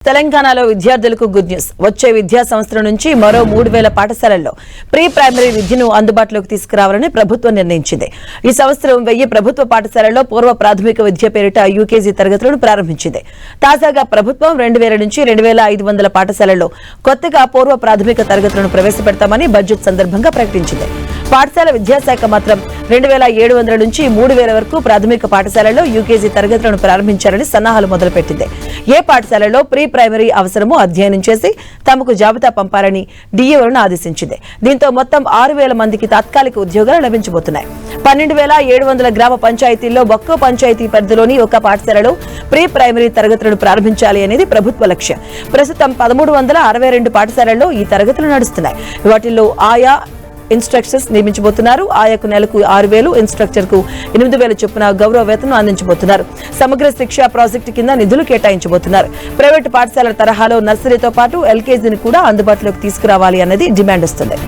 తెలంగాణలో విద్యార్థులకు good news. వచ్చే విద్యా సంవత్సరం నుంచి మరో 3000 పాఠశాలల్లో ప్రీ ప్రైమరీ విద్యను అందుబాటులోకి తీసుకురావాలని ప్రభుత్వం నిర్ణయించింది. ఈ సంవత్సరం 1000 ప్రభుత్వ పాఠశాలల్లో పూర్వ ప్రాథమిక విద్య పేరిట యూకేజీ తరగతులను ప్రారంభించింది. తాజాగా ప్రభుత్వం 2000 నుంచి 2500 పాఠశాలల్లో కొత్తగా పూర్వ ప్రాథమిక తరగతులను ప్రవేశపెడతామని బడ్జెట్ సందర్భంగా ప్రకటించింది. పాఠశాల విద్యాశాఖ మాత్రం 2700 నుంచి 3000 వరకు ప్రాథమిక పాఠశాలల్లో యూకేజీ తరగతులను ప్రారంభించాలని సన్నాహాలు మొదలుపెట్టింది. ఏ పాఠశాలలో ప్రీ ప్రైమరీ అవసరమో అధ్యయనం చేసి తమకు జాబితా పంపాలని డీఈఓలను ఆదేశించింది. దీంతో మొత్తం 6000 మందికి తాత్కాలిక ఉద్యోగాలు లభించబోతున్నాయి. 12700 గ్రామ పంచాయతీల్లో ఒక్కో పంచాయతీ పరిధిలోని ఒక పాఠశాలలో ప్రీ ప్రైమరీ తరగతులను ప్రారంభించాలి అనేది ప్రభుత్వ లక్ష్యం. ప్రస్తుతం 1362 పాఠశాలల్లో ఈ తరగతులు నడుస్తున్నాయి. వాటిల్లో ఆయా ఇన్స్ట్రక్టర్స్ నియమించబోతున్నారు. ఆయాకు నెలకు 6000, ఇన్స్ట్రక్టర్ కు 8000 చొప్పున గౌరవ వేతనం అందించబోతున్నారు. సమగ్ర శిక్ష ప్రాజెక్టు కింద నిధులు కేటాయించబోతున్నారు. ప్రైవేటు పాఠశాలల తరహాలో నర్సరీతో పాటు ఎల్కేజీని కూడా అందుబాటులోకి తీసుకురావాలి అన్నది డిమాండ్ వస్తుంది.